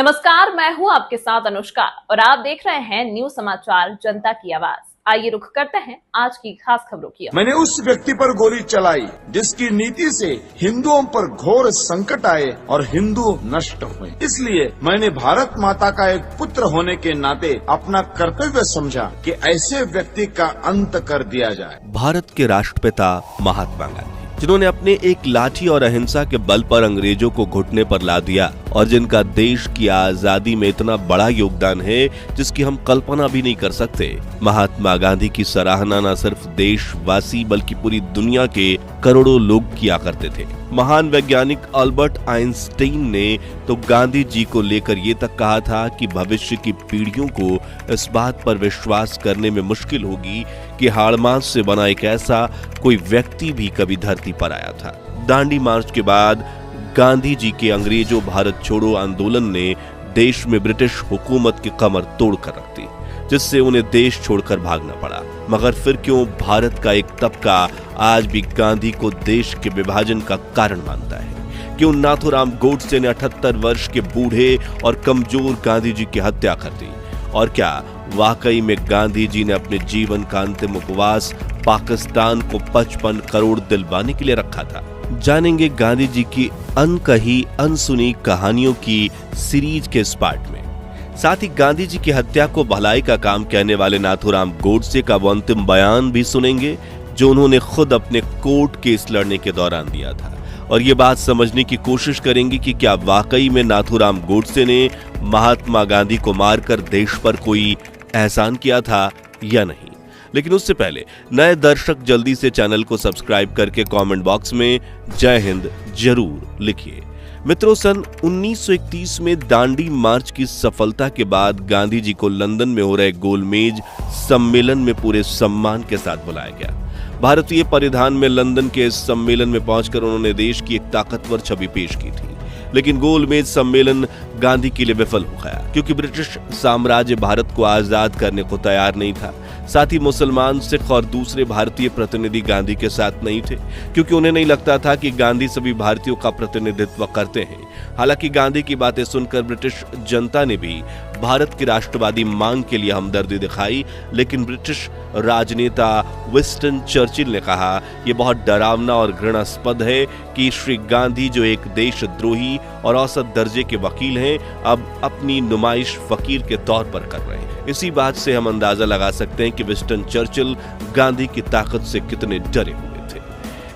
नमस्कार, मैं हूं आपके साथ अनुष्का और आप देख रहे हैं न्यूज समाचार जनता की आवाज। आइए रुख करते हैं आज की खास खबरों की ओर। मैंने उस व्यक्ति पर गोली चलाई जिसकी नीति से हिंदुओं पर घोर संकट आए और हिंदू नष्ट हुए। इसलिए मैंने भारत माता का एक पुत्र होने के नाते अपना कर्तव्य समझा कि ऐसे व्यक्ति का अंत कर दिया जाए। भारत के राष्ट्रपिता महात्मा गांधी, जिन्होंने अपने एक लाठी और अहिंसा के बल पर अंग्रेजों को घुटने पर ला दिया और जिनका देश की आजादी में इतना बड़ा योगदान है जिसकी हम कल्पना भी नहीं कर सकते। महात्मा गांधी की सराहना न सिर्फ देशवासी बल्कि पूरी दुनिया के करोड़ों लोग किया करते थे। महान वैज्ञानिक अल्बर्ट आइंस्टीन ने तो गांधी जी को लेकर ये तक कहा था कि भविष्य की पीढ़ियों को इस बात पर विश्वास करने में मुश्किल होगी कि हाड़ मांस से बना एक ऐसा कोई व्यक्ति भी कभी धरती पर आया था। दांडी मार्च के बाद गांधी जी के अंग्रेजों भारत छोड़ो आंदोलन ने देश में ब्रिटिश हुकूमत की कमर तोड़ कर रख दी, जिससे उन्हें देश छोड़कर भागना पड़ा। मगर फिर क्यों भारत का एक तबका आज भी गांधी को देश के विभाजन का कारण मानता है? क्यों नाथूराम गोडसे ने 78 वर्ष के बूढ़े और कमजोर गांधी जी की हत्या कर दी? और क्या वाकई में गांधी जी ने अपने जीवन का अंतिम उपवास पाकिस्तान को 55 करोड़ दिलवाने के लिए रखा था? जानेंगे गांधी जी की अनकही अनसुनी कहानियों की सीरीज के इस पार्ट में। साथ ही गांधी जी की हत्या को भलाई का काम कहने वाले नाथूराम गोडसे का वो अंतिम बयान भी सुनेंगे जो उन्होंने खुद अपने कोर्ट केस लड़ने के दौरान दिया था। और ये बात समझने की कोशिश करेंगे कि क्या वाकई में नाथूराम गोडसे ने महात्मा गांधी को मारकर देश पर कोई एहसान किया था या नहीं। लेकिन उससे पहले नए दर्शक जल्दी से चैनल को सब्सक्राइब करके कमेंट बॉक्स में जय हिंद जरूर लिखिए। मित्रों, सन 1931 में दांडी मार्च की सफलता के बाद गांधी जी को लंदन में हो रहे गोलमेज सम्मेलन में पूरे सम्मान के साथ बुलाया गया। भारतीय परिधान में लंदन के इस सम्मेलन में पहुंचकर उन्होंने देश की एक ताकतवर छवि पेश की थी। लेकिन गोलमेज सम्मेलन गांधी के लिए विफल हो गया क्योंकि ब्रिटिश साम्राज्य भारत को आजाद करने को तैयार नहीं था। साथ ही मुसलमान, सिख और दूसरे भारतीय प्रतिनिधि गांधी के साथ नहीं थे क्योंकि उन्हें नहीं लगता था कि गांधी सभी भारतीयों का प्रतिनिधित्व करते हैं। हालांकि गांधी की बातें सुनकर ब्रिटिश जनता ने भी भारत की राष्ट्रवादी मांग के लिए हमदर्दी दिखाई, लेकिन ब्रिटिश राजनेता विंस्टन चर्चिल ने कहा यह बहुत डरावना और घृणास्पद है कि श्री गांधी जो एक देशद्रोही और औसत दर्जे के वकील हैं, अब अपनी नुमाइश फकीर के तौर पर कर रहे हैं। इसी बात से हम अंदाजा लगा सकते हैं कि विंस्टन चर्चिल गांधी की ताकत से कितने डरे हुए थे।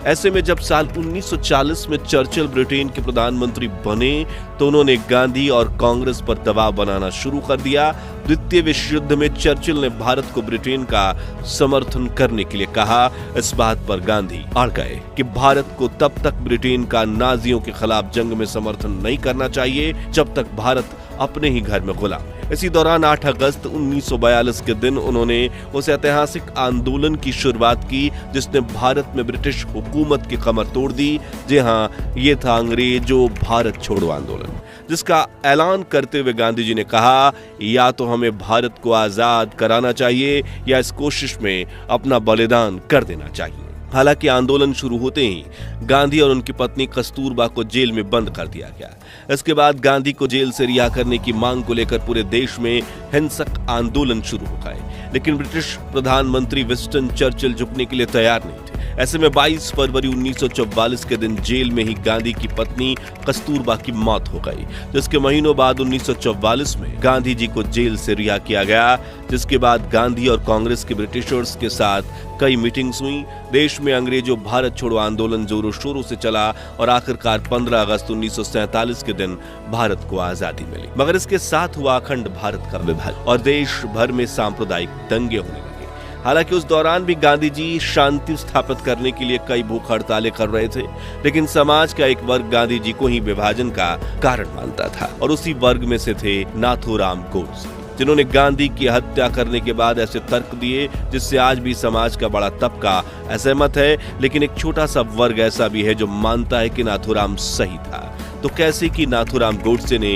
ऐसे में जब साल 1940 में चर्चिल ब्रिटेन के प्रधानमंत्री बने तो उन्होंने गांधी और कांग्रेस पर दबाव बनाना शुरू कर दिया। द्वितीय विश्व युद्ध में चर्चिल ने भारत को ब्रिटेन का समर्थन करने के लिए कहा। इस बात पर गांधी अड़ गए कि भारत को तब तक ब्रिटेन का नाजियों के खिलाफ जंग में समर्थन नहीं करना चाहिए जब तक भारत अपने ही घर में गुलाम। इसी दौरान 8 अगस्त 1942 के दिन उन्होंने उस ऐतिहासिक आंदोलन की शुरुआत की जिसने भारत में ब्रिटिश हुकूमत की कमर तोड़ दी। जी हाँ, ये था अंग्रेजों भारत छोड़ो आंदोलन, जिसका ऐलान करते हुए गांधी जी ने कहा या तो हमें भारत को आजाद कराना चाहिए या इस कोशिश में अपना बलिदान कर देना चाहिए। हालांकि आंदोलन शुरू होते ही गांधी और उनकी पत्नी कस्तूरबा को जेल में बंद कर दिया गया। इसके बाद गांधी को जेल से रिहा करने की मांग को लेकर पूरे देश में हिंसक आंदोलन शुरू हो गए, लेकिन ब्रिटिश प्रधानमंत्री विंस्टन चर्चिल झुकने के लिए तैयार नहीं थे। ऐसे में 22 फरवरी 1944 के दिन जेल में ही गांधी की पत्नी कस्तूरबा की मौत हो गई, जिसके महीनों बाद 1944 में गांधी जी को जेल से रिहा किया गया। जिसके बाद गांधी और कांग्रेस के ब्रिटिशर्स के साथ कई मीटिंग्स हुई। देश में अंग्रेजों भारत छोड़ो आंदोलन जोरों शोरों से चला और आखिरकार 15 अगस्त 1947 के दिन भारत को आजादी मिली। मगर इसके साथ हुआ अखंड भारत का विभाजन और देश भर में सांप्रदायिक दंगे होने लगे। हालांकि उस दौरान भी गांधी जी शांति स्थापित करने के लिए कई भूख हड़तालें कर रहे थे, लेकिन समाज का एक वर्ग गांधी जी को ही विभाजन का कारण मानता था और उसी वर्ग में से थे नाथूराम गोडसे, जिन्होंने गांधी की हत्या करने के बाद ऐसे तर्क दिए जिससे आज भी समाज का बड़ा तबका असहमत है। लेकिन एक छोटा सा वर्ग ऐसा भी है जो मानता है कि नाथूराम सही था। तो कैसे कि नाथूराम गोडसे ने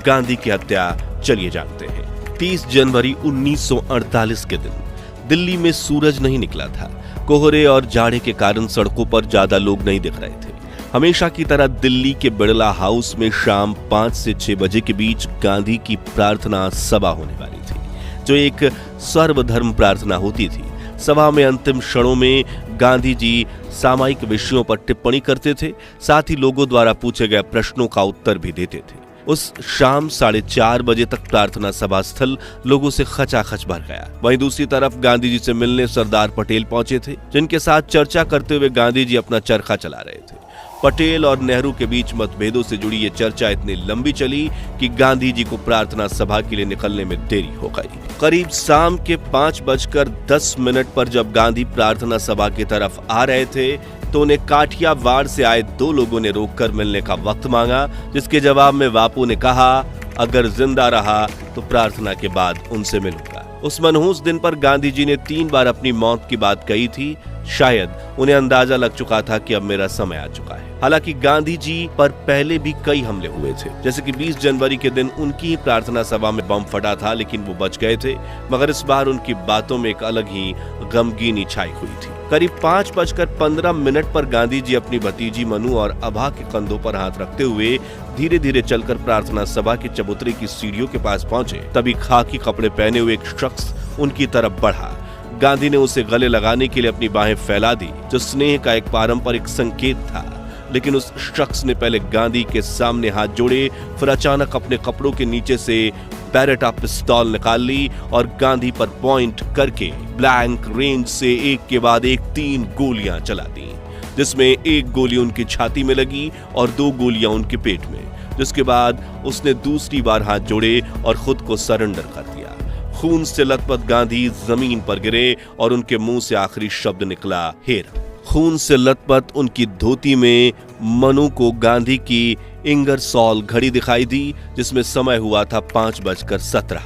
गांधी की हत्या, चलिए जानते हैं। 30 जनवरी 1948 के दिन दिल्ली में सूरज नहीं निकला था। कोहरे और जाड़े के कारण सड़कों पर ज्यादा लोग नहीं दिख रहे थे। हमेशा की तरह दिल्ली के बिड़ला हाउस में शाम 5 से 6 बजे के बीच गांधी की प्रार्थना सभा होने वाली थी, जो एक सर्वधर्म प्रार्थना होती थी। सभा में अंतिम क्षणों में गांधी जी सामायिक विषयों पर टिप्पणी करते थे, साथ ही लोगों द्वारा पूछे गए प्रश्नों का उत्तर भी देते थे। उस शाम 4:30 बजे तक प्रार्थना सभा स्थल लोगों से खचाखच भर गया। वहीं दूसरी तरफ गांधी जी से मिलने सरदार पटेल पहुंचे थे, जिनके साथ चर्चा करते हुए गांधी जी अपना चरखा चला रहे थे। पटेल और नेहरू के बीच मतभेदों से जुड़ी ये चर्चा इतनी लंबी चली कि गांधी जी को प्रार्थना सभा के लिए निकलने में देरी हो गई। करीब शाम के 5:10 पर जब गांधी प्रार्थना सभा की तरफ आ रहे थे तो उन्हें काठियावाड़ से आए 2 लोगों ने रोककर मिलने का वक्त मांगा, जिसके जवाब में बापू ने कहा, अगर जिंदा रहा तो प्रार्थना के बाद उनसे मिलूंगा। उस मनहूस दिन पर गांधी जी ने 3 बार अपनी मौत की बात कही थी। शायद उन्हें अंदाजा लग चुका था कि अब मेरा समय आ चुका है। हालांकि गांधी जी पर पहले भी कई हमले हुए थे, जैसे कि 20 जनवरी के दिन उनकी ही प्रार्थना सभा में बम फटा था, लेकिन वो बच गए थे। मगर इस बार उनकी बातों में एक अलग ही गमगीनी छाई हुई थी। करीब 5:15 पर गांधी जी अपनी भतीजी मनु और अभा के कंधों पर हाथ रखते हुए धीरे धीरे चलकर प्रार्थना सभा के चबूतरे की सीढ़ियों के पास पहुंचे। तभी खाकी कपड़े पहने हुए एक शख्स उनकी तरफ बढ़ा। गांधी ने उसे गले लगाने के लिए अपनी बाहें फैला दी, जो स्नेह का एक पारंपरिक संकेत था। लेकिन उस शख्स ने पहले गांधी के सामने हाथ जोड़े, फिर अचानक अपने कपड़ों के नीचे से बैरेटा पिस्तौल निकाल ली और गांधी पर पॉइंट करके ब्लैंक रेंज से एक के बाद एक 3 गोलियां चला दी, जिसमें एक गोली उनकी छाती में लगी और 2 गोलियां उनके पेट में। जिसके बाद उसने दूसरी बार हाथ जोड़े और खुद को सरेंडर कर दिया। खून से लथपथ गांधी जमीन पर गिरे और उनके मुंह से आखिरी शब्द निकला, हेरा। खून से लथपथ उनकी धोती में मनु को गांधी की इंगरसॉल घड़ी दिखाई दी, जिसमें समय हुआ था 5:17।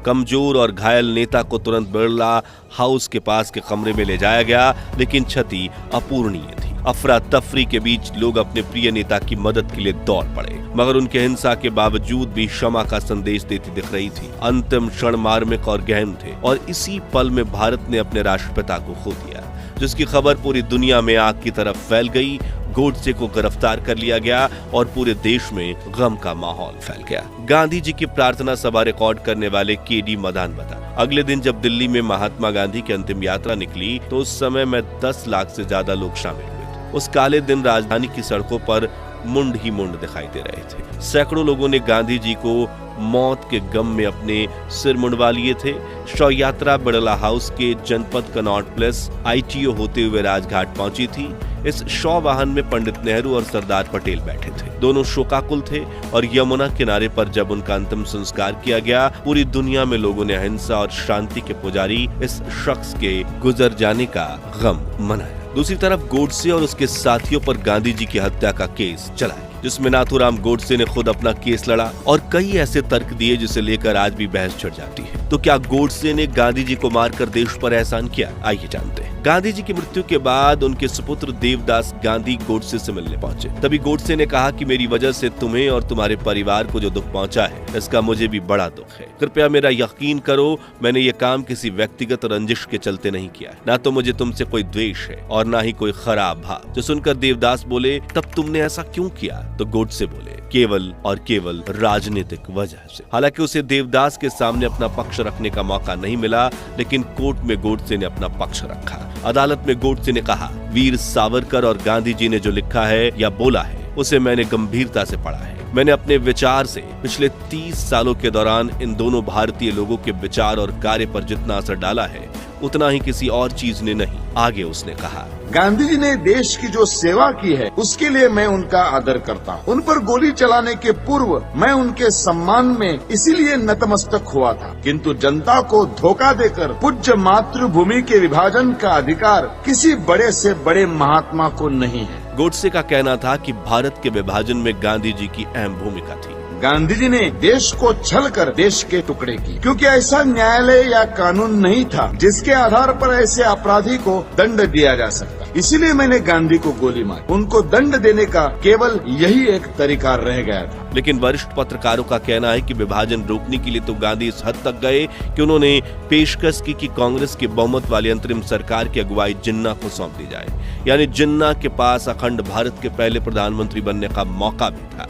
कमजोर और घायल नेता को तुरंत बिड़ला हाउस के पास के कमरे में ले जाया गया, लेकिन क्षति अपूरणीय थी। अफरा तफरी के बीच लोग अपने प्रिय नेता की मदद के लिए दौड़ पड़े, मगर उनके हिंसा के बावजूद भी क्षमा का संदेश देती दिख रही थी। अंतिम क्षण मार्मिक और गहन थे और इसी पल में भारत ने अपने राष्ट्रपिता को खो दिया, जिसकी खबर पूरी दुनिया में आग की तरफ फैल गई। गोडसे को गिरफ्तार कर लिया गया और पूरे देश में गम का माहौल फैल गया। गांधी जी की प्रार्थना सभा रिकॉर्ड करने वाले केडी मदान बता, अगले दिन जब दिल्ली में महात्मा गांधी की अंतिम यात्रा निकली तो उस समय में 10 लाख से ज्यादा लोग शामिल हुए थे। उस काले दिन राजधानी की सड़कों पर मुंड ही मुंड दिखाई दे रहे थे। सैकड़ों लोगों ने गांधी जी को मौत के गम में अपने सिर मुंडवा लिए थे। शव यात्रा बिड़ला हाउस के जनपद कनॉट प्लेस ITO होते हुए राजघाट पहुंची थी। इस शव वाहन में पंडित नेहरू और सरदार पटेल बैठे थे। दोनों शोकाकुल थे और यमुना किनारे पर जब उनका अंतिम संस्कार किया गया, पूरी दुनिया में लोगों ने अहिंसा और शांति के पुजारी इस शख्स के गुजर जाने का गम मनाया। दूसरी तरफ गोडसे और उसके साथियों पर गांधी जी की हत्या का केस चला, जिसमें नाथूराम गोडसे ने खुद अपना केस लड़ा और कई ऐसे तर्क दिए जिसे लेकर आज भी बहस छिड़ जाती है। तो क्या गोडसे ने गांधी जी को मारकर देश पर एहसान किया? आइए जानते हैं। गांधी जी की मृत्यु के बाद उनके सुपुत्र देवदास गांधी गोडसे से मिलने पहुंचे। तभी गोडसे ने कहा कि मेरी वजह से तुम्हें और तुम्हारे परिवार को जो दुख पहुंचा है, इसका मुझे भी बड़ा दुख है। कृपया मेरा यकीन करो, मैंने ये काम किसी व्यक्तिगत रंजिश के चलते नहीं किया। ना तो मुझे तुमसे कोई द्वेष है और ना ही कोई खराब भाव। जो सुनकर देवदास बोले, तब तुमने ऐसा क्यों किया? तो गोडसे बोले, केवल और केवल राजनीतिक वजह से। हालांकि उसे देवदास के सामने अपना पक्ष रखने का मौका नहीं मिला, लेकिन कोर्ट में गोडसे ने अपना पक्ष रखा। अदालत में गोडसे ने कहा, वीर सावरकर और गांधी जी ने जो लिखा है या बोला है, उसे मैंने गंभीरता से पढ़ा है। मैंने अपने विचार से पिछले 30 सालों के दौरान इन दोनों भारतीय लोगों के विचार और कार्य पर जितना असर डाला है, उतना ही किसी और चीज ने नहीं। आगे उसने कहा, गांधी जी ने देश की जो सेवा की है, उसके लिए मैं उनका आदर करता हूँ। उन पर गोली चलाने के पूर्व मैं उनके सम्मान में इसीलिए नतमस्तक हुआ था, किंतु जनता को धोखा देकर पूज्य मातृभूमि के विभाजन का अधिकार किसी बड़े से बड़े महात्मा को नहीं है। गोडसे का कहना था कि भारत के विभाजन में गांधी जी की अहम भूमिका थी। गांधी जी ने देश को छल कर देश के टुकड़े किए, क्योंकि ऐसा न्यायालय या कानून नहीं था जिसके आधार पर ऐसे अपराधी को दंड दिया जा सकता। इसीलिए मैंने गांधी को गोली मारी। उनको दंड देने का केवल यही एक तरीका रह गया था। लेकिन वरिष्ठ पत्रकारों का कहना है कि विभाजन रोकने के लिए तो गांधी इस हद तक गए कि उन्होंने पेशकश की कि कांग्रेस की बहुमत वाली अंतरिम सरकार की अगुवाई जिन्ना को सौंप दी जाए। यानी जिन्ना के पास अखंड भारत के पहले प्रधानमंत्री बनने का मौका भी था,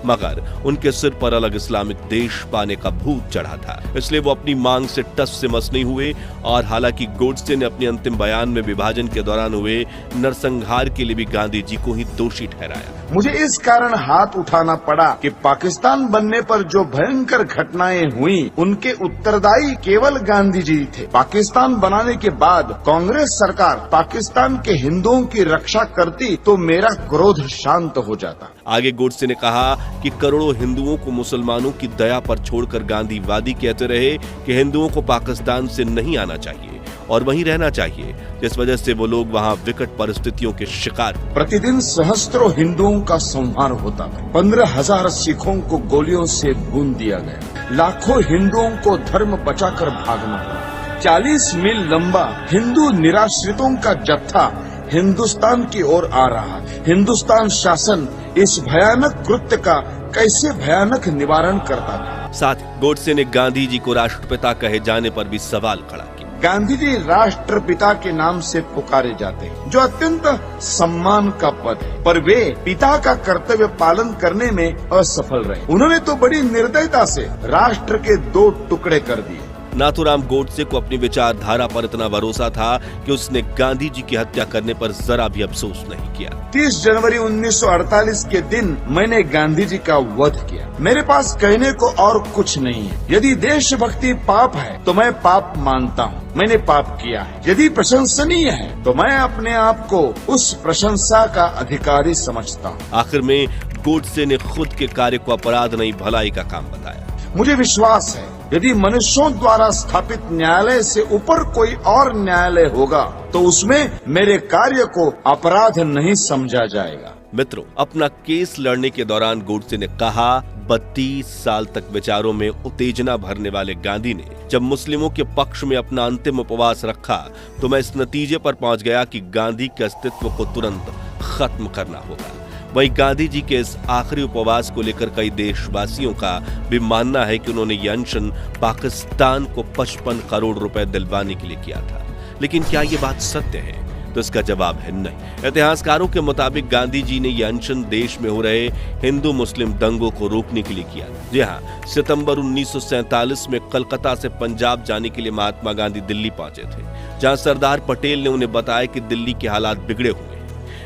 मगर उनके सिर पर अलग इस्लामिक देश पाने का भूत चढ़ा था, इसलिए वो अपनी मांग से टस से मस नहीं हुए। और हालांकि गोडसे ने अपने अंतिम बयान में विभाजन के दौरान हुए नरसंहार के लिए भी गांधी जी को ही दोषी ठहराया। मुझे इस कारण हाथ उठाना पड़ा कि पाकिस्तान बनने पर जो भयंकर घटनाएं हुई उनके उत्तरदायी केवल गांधी जी थे। पाकिस्तान बनाने के बाद कांग्रेस सरकार पाकिस्तान के हिंदुओं की रक्षा करती तो मेरा क्रोध शांत हो जाता। आगे गोडसे ने कहा कि करोड़ों हिंदुओं को मुसलमानों की दया पर छोड़कर गांधीवादी कहते रहे कि हिंदुओं को पाकिस्तान से नहीं आना चाहिए और वहीं रहना चाहिए, जिस वजह से वो लोग वहाँ विकट परिस्थितियों के शिकार। प्रतिदिन सहस्त्रों हिंदुओं का संहार होता था। 15,000 सिखों को गोलियों से भून दिया गया। लाखों हिंदुओं को धर्म बचाकर भागना पड़ा। 40 मील लंबा हिंदू निराश्रितों का जत्था हिंदुस्तान की ओर आ रहा। हिंदुस्तान शासन इस भयानक कृत्य का कैसे भयानक निवारण करता था। साथ ही गोडसे ने गांधी जी को राष्ट्रपिता कहे जाने पर भी सवाल खड़ा किया। गांधी जी राष्ट्रपिता के नाम से पुकारे जाते हैं, जो अत्यंत सम्मान का पद है, पर वे पिता का कर्तव्य पालन करने में असफल रहे। उन्होंने तो बड़ी निर्दयता से राष्ट्र के 2 टुकड़े कर दिए। नाथूराम गोडसे को अपनी विचारधारा पर इतना भरोसा था कि उसने गांधी जी की हत्या करने पर जरा भी अफसोस नहीं किया। 30 जनवरी 1948 के दिन मैंने गांधी जी का वध किया। मेरे पास कहने को और कुछ नहीं है। यदि देशभक्ति पाप है तो मैं पाप मानता हूँ, मैंने पाप किया है। यदि प्रशंसनीय है तो मैं अपने आप को उस प्रशंसा का अधिकारी समझता हूँ। आखिर में गोडसे ने खुद के कार्य को अपराध नहीं भलाई का काम बताया। मुझे विश्वास है यदि मनुष्यों द्वारा स्थापित न्यायालय से ऊपर कोई और न्यायालय होगा तो उसमें मेरे कार्य को अपराध नहीं समझा जाएगा। मित्रों, अपना केस लड़ने के दौरान गोडसे ने कहा, 32 साल तक विचारों में उत्तेजना भरने वाले गांधी ने जब मुस्लिमों के पक्ष में अपना अंतिम उपवास रखा तो मैं इस नतीजे पर पहुंच गया कि गांधी के अस्तित्व को तुरंत खत्म करना होगा। वहीं गांधी जी के इस आखिरी उपवास को लेकर कई देशवासियों का भी मानना है कि उन्होंने ये अनशन पाकिस्तान को 55 करोड़ रुपए दिलवाने के लिए किया था। लेकिन क्या ये बात सत्य है? तो इसका जवाब है नहीं। इतिहासकारों के मुताबिक गांधी जी ने यह अनशन देश में हो रहे हिंदू मुस्लिम दंगों को रोकने के लिए किया। जी हाँ, सितंबर 1947 में कलकत्ता से पंजाब जाने के लिए महात्मा गांधी दिल्ली पहुंचे थे, जहां सरदार पटेल ने उन्हें बताया कि दिल्ली के हालात बिगड़े हुए।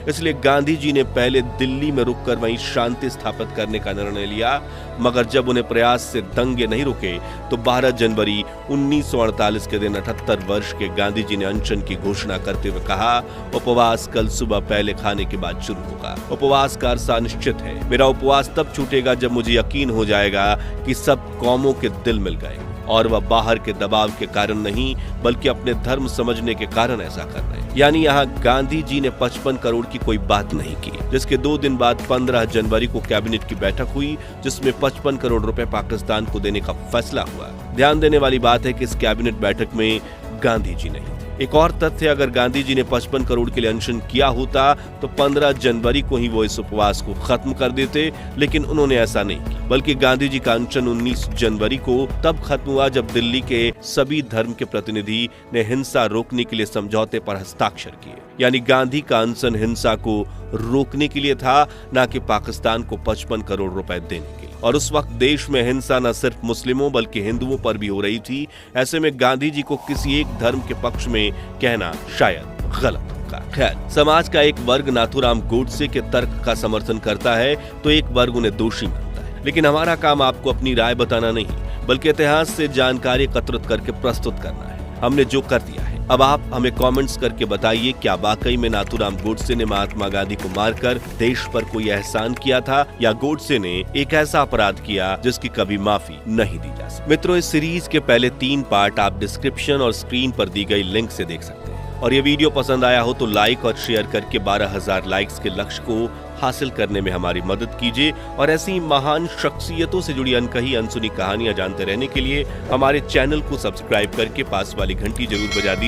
इसलिए गांधी जी ने पहले दिल्ली में रुककर वहीं शांति स्थापित करने का निर्णय लिया, मगर जब उन्हें प्रयास से दंगे नहीं रुके तो 12 जनवरी 1948 के दिन 78 वर्ष के गांधी जी ने अनशन की घोषणा करते हुए कहा, उपवास कल सुबह पहले खाने के बाद शुरू होगा। उपवास का अरसा निश्चित है। मेरा उपवास तब छूटेगा जब मुझे यकीन हो जाएगा कि सब कौमों के दिल मिल गए और वह बाहर के दबाव के कारण नहीं बल्कि अपने धर्म समझने के कारण ऐसा कर रहे हैं। यानी यहाँ गांधी जी ने 55 करोड़ की कोई बात नहीं की, जिसके 2 दिन बाद 15 जनवरी को कैबिनेट की बैठक हुई जिसमें 55 करोड़ रुपए पाकिस्तान को देने का फैसला हुआ। ध्यान देने वाली बात है कि इस कैबिनेट बैठक में गांधी जी नहीं थे। एक और तथ्य, अगर गांधी जी ने 55 करोड़ के लिए अनशन किया होता तो 15 जनवरी को ही वो इस उपवास को खत्म कर देते, लेकिन उन्होंने ऐसा नहीं किया, बल्कि गांधी जी का अनशन 19 जनवरी को तब खत्म हुआ जब दिल्ली के सभी धर्म के प्रतिनिधि ने हिंसा रोकने के लिए समझौते पर हस्ताक्षर किए। यानी गांधी का अनशन हिंसा को रोकने के लिए था, न कि पाकिस्तान को 55 करोड़ रुपए देने के लिए। और उस वक्त देश में हिंसा न सिर्फ मुस्लिमों बल्कि हिंदुओं पर भी हो रही थी। ऐसे में गांधी जी को किसी एक धर्म के पक्ष में कहना शायद गलत होगा। खैर, समाज का एक वर्ग नाथूराम गोडसे के तर्क का समर्थन करता है तो एक वर्ग उन्हें दोषी मानता है। लेकिन हमारा काम आपको अपनी राय बताना नहीं बल्कि इतिहास से जानकारी एकत्रित करके प्रस्तुत करना है। हमने जो कर दिया है, अब आप हमें कमेंट्स करके बताइए, क्या वाकई में नाथूराम गोडसे ने महात्मा गांधी को मारकर देश पर कोई एहसान किया था या गोडसे ने एक ऐसा अपराध किया जिसकी कभी माफी नहीं दी जा सकती। मित्रों, इस सीरीज के पहले 3 पार्ट आप डिस्क्रिप्शन और स्क्रीन पर दी गई लिंक से देख सकते हैं। और ये वीडियो पसंद आया हो तो लाइक और शेयर करके 12,000 लाइक्स के लक्ष्य को हासिल करने में हमारी मदद कीजिए। और ऐसी महान शख्सियतों से जुड़ी अनकही अनसुनी कहानियां जानते रहने के लिए हमारे चैनल को सब्सक्राइब करके पास वाली घंटी जरूर बजा दीजिए।